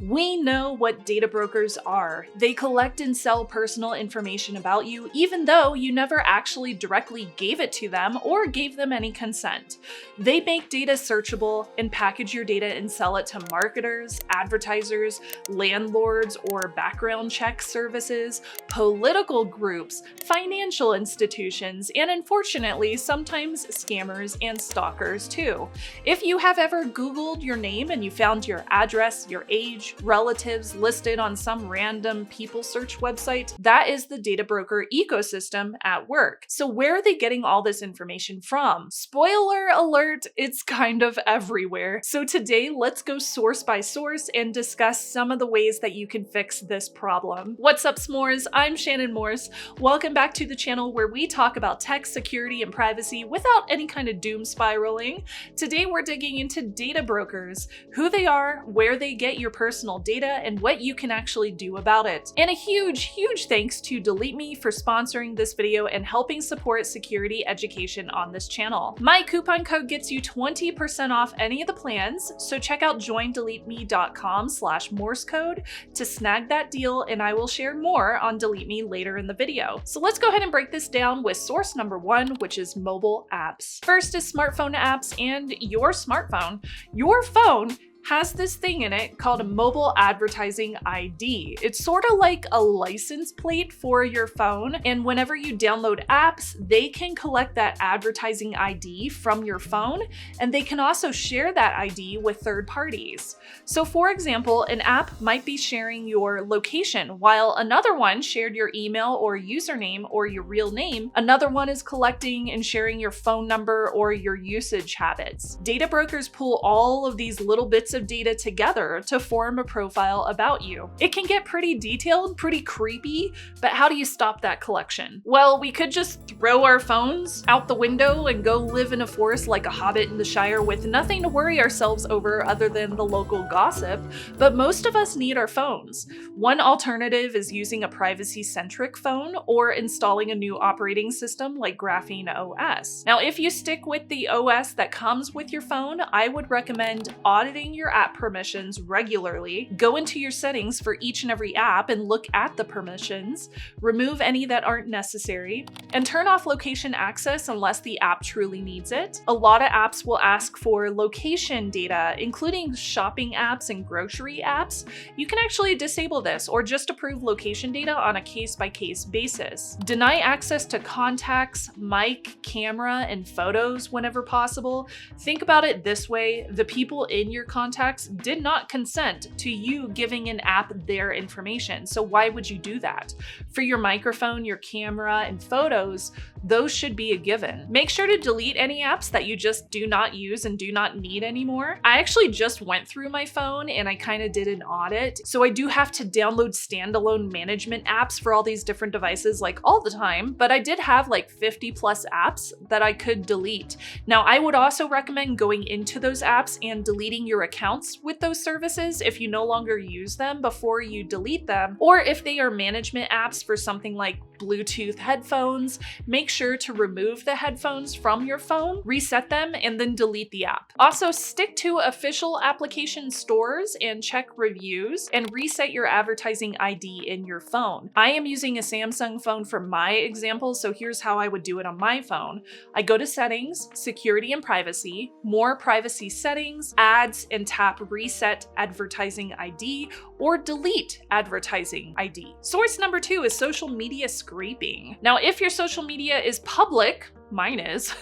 We know what data brokers are. They collect and sell personal information about you, even though you never actually directly gave it to them or gave them any consent. They make data searchable and package your data and sell it to marketers, advertisers, landlords or background check services, political groups, financial institutions, and unfortunately, sometimes scammers and stalkers too. If you have ever Googled your name and you found your address, your age, relatives listed on some random people search website, that is the data broker ecosystem at work. So where are they getting all this information from? Spoiler alert, it's kind of everywhere. So today, let's go source by source and discuss some of the ways that you can fix this problem. What's up, s'mores? I'm Shannon Morse. Welcome back to the channel where we talk about tech, security, and privacy without any kind of doom spiraling. Today, we're digging into data brokers, who they are, where they get your personal data, and what you can actually do about it. And a huge thanks to DeleteMe for sponsoring this video and helping support security education on this channel. My coupon code gets you 20% off any of the plans, so check out joindeleteme.com/morsecode to snag that deal, and I will share more on DeleteMe later in the video. So let's go ahead and break this down with source number one, which is mobile apps. First is smartphone apps and your smartphone. Your phone has this thing in it called a mobile advertising ID. It's sort of like a license plate for your phone, and whenever you download apps, they can collect that advertising ID from your phone, and they can also share that ID with third parties. So for example, an app might be sharing your location, while another one shared your email or username or your real name. Another one is collecting and sharing your phone number or your usage habits. Data brokers pull all of these little bits of data together to form a profile about you. It can get pretty detailed, pretty creepy, but how do you stop that collection? Well, we could just throw our phones out the window and go live in a forest like a hobbit in the Shire with nothing to worry ourselves over other than the local gossip, but most of us need our phones. One alternative is using a privacy-centric phone or installing a new operating system like Graphene OS. Now, if you stick with the OS that comes with your phone, I would recommend auditing your app permissions regularly. Go into your settings for each and every app and look at the permissions, remove any that aren't necessary, and turn off location access unless the app truly needs it. A lot of apps will ask for location data, including shopping apps and grocery apps. You can actually disable this or just approve location data on a case-by-case basis. Deny access to contacts, mic, camera, and photos whenever possible. Think about it this way: the people in your contacts did not consent to you giving an app their information, so why would you do that? For your microphone, your camera, and photos, those should be a given. Make sure to delete any apps that you just do not use and do not need anymore. I actually just went through my phone and I kind of did an audit, so I do have to download standalone management apps for all these different devices like all the time, but I did have like 50 plus apps that I could delete. Now, I would also recommend going into those apps and deleting your accounts with those services if you no longer use them before you delete them, or if they are management apps for something like Bluetooth headphones, make sure to remove the headphones from your phone, reset them, and then delete the app. Also, stick to official application stores and check reviews, and reset your advertising ID in your phone. I am using a Samsung phone for my example, so here's how I would do it on my phone. I go to Settings, Security and Privacy, More Privacy Settings, Ads, and tap Reset Advertising ID or Delete Advertising ID. Source number two is social media scraping. Now, if your social media is public, mine is,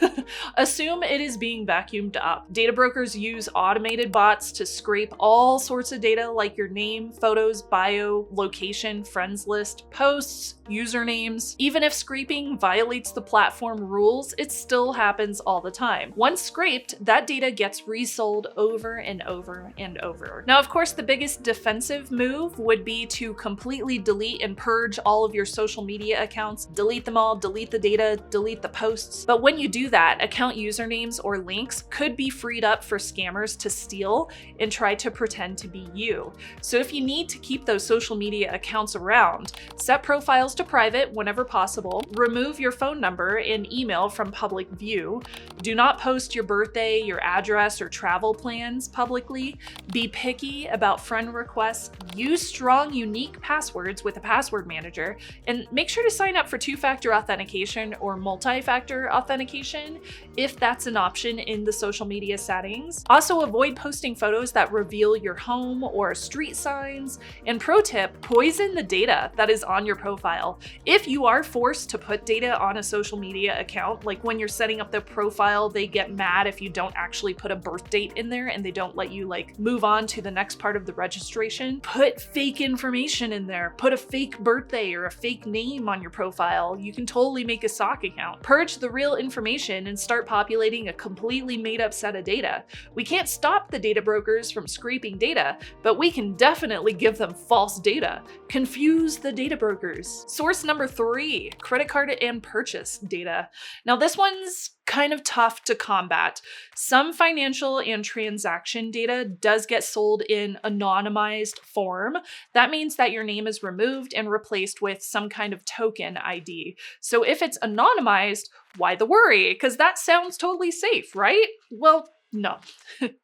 assume it is being vacuumed up. Data brokers use automated bots to scrape all sorts of data like your name, photos, bio, location, friends list, posts, usernames. Even if scraping violates the platform rules, it still happens all the time. Once scraped, that data gets resold over and over and over. Now, of course, the biggest defensive move would be to completely delete and purge all of your social media accounts, delete them all, delete the data, delete the posts, accounts. But when you do that, account usernames or links could be freed up for scammers to steal and try to pretend to be you. So if you need to keep those social media accounts around, set profiles to private whenever possible, remove your phone number and email from public view, do not post your birthday, your address, or travel plans publicly, be picky about friend requests, use strong, unique passwords with a password manager, and make sure to sign up for two-factor authentication or multi-factor authentication if that's an option in the social media settings. Also, avoid posting photos that reveal your home or street signs. And pro tip, poison the data that is on your profile. If you are forced to put data on a social media account, like when you're setting up the profile, they get mad if you don't actually put a birth date in there and they don't let you move on to the next part of the registration. Put fake information in there. Put a fake birthday or a fake name on your profile. You can totally make a sock account. Purge the real information and start populating a completely made up set of data. We can't stop the data brokers from scraping data, but we can definitely give them false data. Confuse the data brokers. Source number 3, credit card and purchase data. Now this one's kind of tough to combat. Some financial and transaction data does get sold in anonymized form. That means that your name is removed and replaced with some kind of token ID. So if it's anonymized, why the worry? Because that sounds totally safe, right? Well, no,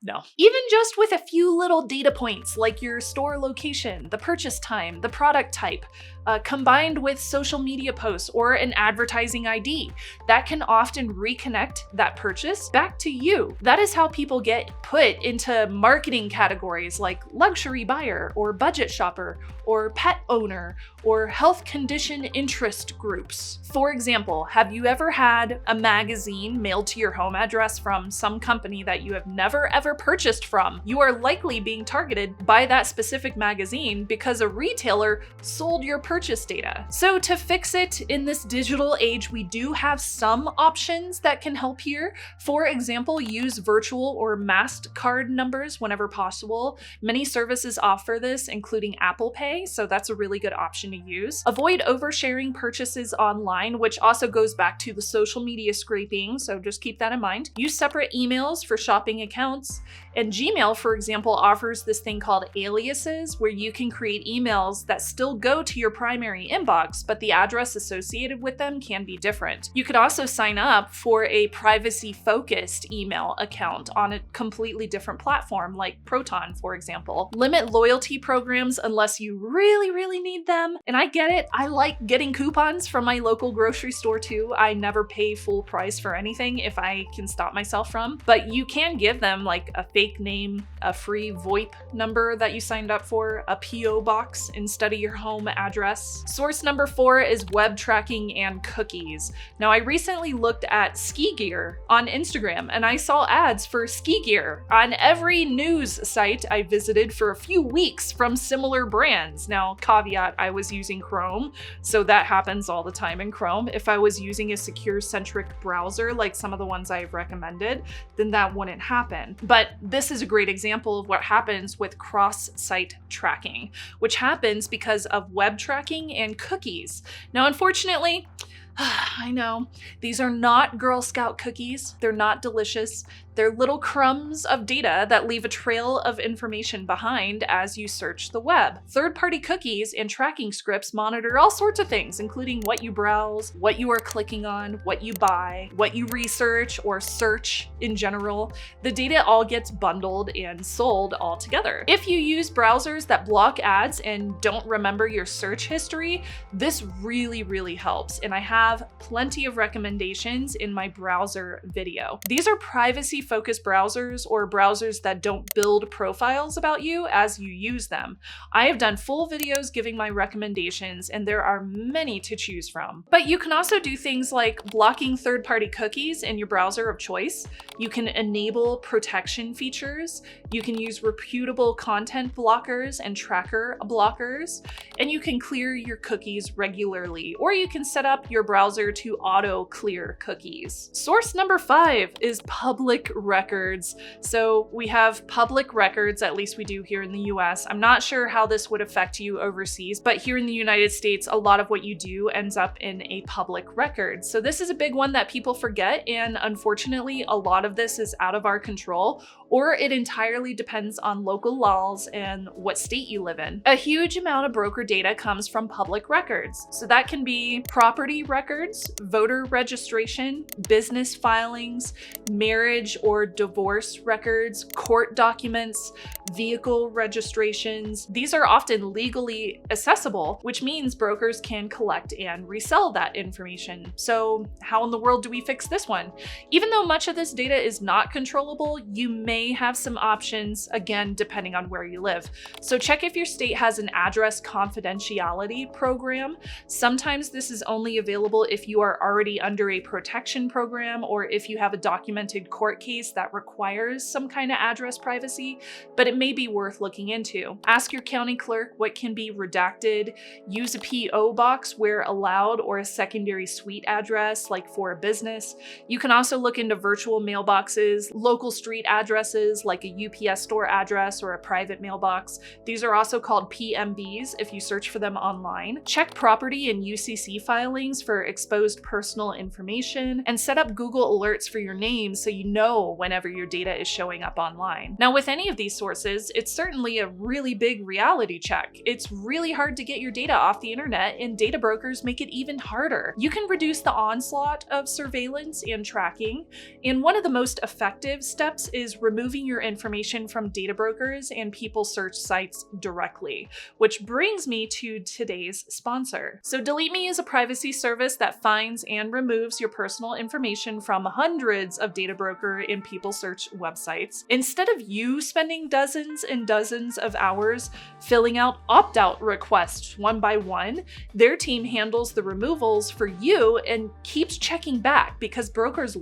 no. Even just with a few little data points like your store location, the purchase time, the product type, combined with social media posts or an advertising ID, that can often reconnect that purchase back to you. That is how people get put into marketing categories like luxury buyer or budget shopper or pet owner or health condition interest groups. For example, have you ever had a magazine mailed to your home address from some company that you have never ever purchased from? You are likely being targeted by that specific magazine because a retailer sold your purchase data. So to fix it in this digital age, we do have some options that can help here. For example, use virtual or masked card numbers whenever possible. Many services offer this, including Apple Pay, so that's a really good option to use. Avoid oversharing purchases online, which also goes back to the social media scraping, so just keep that in mind. Use separate emails for shopping accounts. And Gmail, for example, offers this thing called aliases, where you can create emails that still go to your primary inbox, but the address associated with them can be different. You could also sign up for a privacy-focused email account on a completely different platform, like Proton, for example. Limit loyalty programs unless you really need them. And I get it, I like getting coupons from my local grocery store too. I never pay full price for anything if I can stop myself from, but you can give them like a fake name, a free VoIP number that you signed up for, a PO box instead of your home address. Source number 4 is web tracking and cookies. Now, I recently looked at ski gear on Instagram and I saw ads for ski gear on every news site I visited for a few weeks from similar brands. Now, caveat, I was using Chrome, so that happens all the time in Chrome. If I was using a secure-centric browser like some of the ones I've recommended, then that wouldn't happen. But this is a great example of what happens with cross-site tracking, which happens because of web tracking and cookies. Now, unfortunately, I know, these are not Girl Scout cookies. They're not delicious. They're little crumbs of data that leave a trail of information behind as you search the web. Third-party cookies and tracking scripts monitor all sorts of things, including what you browse, what you are clicking on, what you buy, what you research or search in general. The data all gets bundled and sold all together. If you use browsers that block ads and don't remember your search history, this really helps, and I have plenty of recommendations in my browser video. These are privacy-focused browsers or browsers that don't build profiles about you as you use them. I have done full videos giving my recommendations, and there are many to choose from. But you can also do things like blocking third-party cookies in your browser of choice. You can enable protection features. You can use reputable content blockers and tracker blockers, and you can clear your cookies regularly, or you can set up your browser to auto clear cookies. Source number 5 is public records. So we have public records, at least we do here in the US. I'm not sure how this would affect you overseas, but here in the United States, a lot of what you do ends up in a public record. So this is a big one that people forget, and unfortunately, a lot of this is out of our control, or it entirely depends on local laws and what state you live in. A huge amount of broker data comes from public records. So that can be property records, voter registration, business filings, marriage or divorce records, court documents, vehicle registrations. These are often legally accessible, which means brokers can collect and resell that information. So how in the world do we fix this one? Even though much of this data is not controllable, you may have some options, again, depending on where you live. So check if your state has an address confidentiality program. Sometimes this is only available if you are already under a protection program or if you have a documented court case that requires some kind of address privacy, but it may be worth looking into. Ask your county clerk what can be redacted. Use a P.O. box where allowed, or a secondary suite address like for a business. You can also look into virtual mailboxes, local street addresses like a UPS store address or a private mailbox. These are also called PMBs if you search for them online. Check property and UCC filings for exposed personal information, and set up Google alerts for your name so you know whenever your data is showing up online. Now, with any of these sources, it's certainly a really big reality check. It's really hard to get your data off the internet, and data brokers make it even harder. You can reduce the onslaught of surveillance and tracking, and one of the most effective steps is removing your information from data brokers and people search sites directly, which brings me to today's sponsor. So DeleteMe is a privacy service that finds and removes your personal information from hundreds of data broker and people search websites. Instead of you spending dozens and dozens of hours filling out opt-out requests one by one, their team handles the removals for you and keeps checking back, because brokers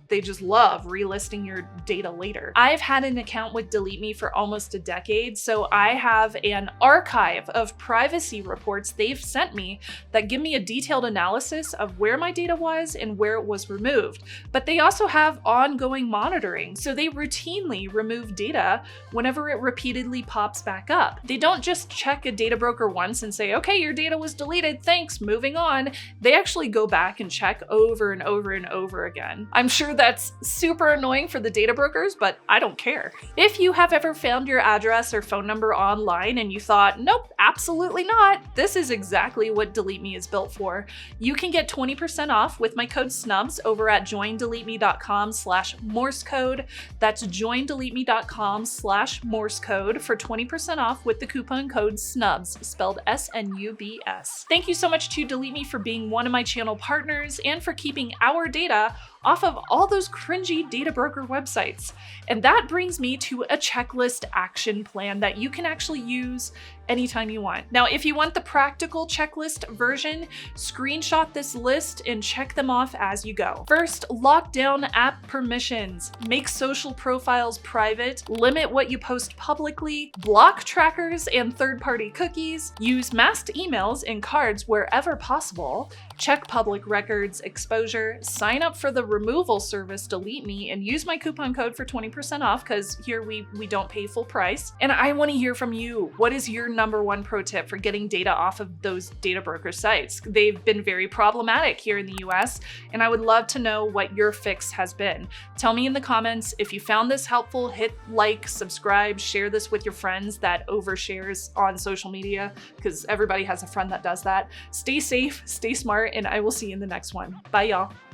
they just love relisting your data later. I've had an account with DeleteMe for almost a decade, so I have an archive of privacy reports they've sent me that give me a detailed analysis of where my data was and where it was removed. But they also have ongoing monitoring, so they routinely remove data whenever it repeatedly pops back up. They don't just check a data broker once and say, okay, your data was deleted, thanks, moving on. They actually go back and check over and over and over again. I'm sure that's super annoying for the data brokers, but I don't care. If you have ever found your address or phone number online and you thought, nope, absolutely not, this is exactly what DeleteMe is built for. You can get 20% off with my code SNUBS over at joindeleteme.com/Morse code. That's joindeleteme.com/Morse code for 20% off with the coupon code SNUBS, spelled SNUBS. Thank you so much to DeleteMe for being one of my channel partners and for keeping our data off of all those cringy data broker websites. And that brings me to a checklist action plan that you can actually use anytime you want. Now, if you want the practical checklist version, screenshot this list and check them off as you go. First, lock down app permissions, make social profiles private, limit what you post publicly, block trackers and third-party cookies, use masked emails and cards wherever possible, check public records exposure, sign up for the removal service DeleteMe, and use my coupon code for 20% off, because here we don't pay full price. And I want to hear from you. What is your #1 pro tip for getting data off of those data broker sites? They've been very problematic here in the US, and I would love to know what your fix has been. Tell me in the comments. If you found this helpful, hit like, subscribe, share this with your friends that overshares on social media, because everybody has a friend that does that. Stay safe, stay smart, and I will see you in the next one. Bye, y'all.